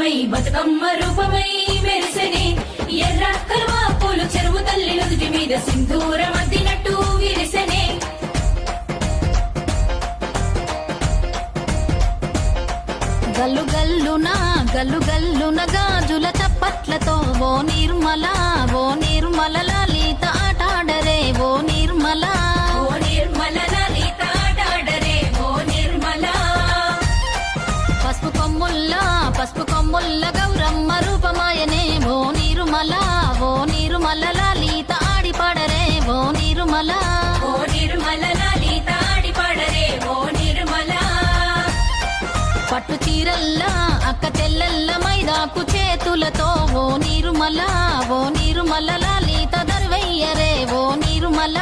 రూపమై బతుకమ్మ రూపమై మెరిసెనే ఎర్ర కలువ పూలు చెరువు తల్లి నుదుటి మీద సింధూరం అద్దినట్టు విరిసెనే గల్లు గల్లున గాజుల చప్పట్లతో ఓ నిర్మల లలిత ఆటాడరే ఓ నిర్మల లలిత ఆటాడరే ఓ నిర్మల పసుపు కొమ్ముల్ల గౌరమ్మ రూపమాయనే ఓ నిర్మల లలిత ఆడిపాడరే ఓ నిర్మల లలిత ఆడిపాడరే ఓ నిర్మల పట్టు చీరల్లా అక్క చెల్లెల్ల మైదాకు చేతులతో ఓ నిర్మల లలిత దర్వయ్యరే ఓ నిర్మల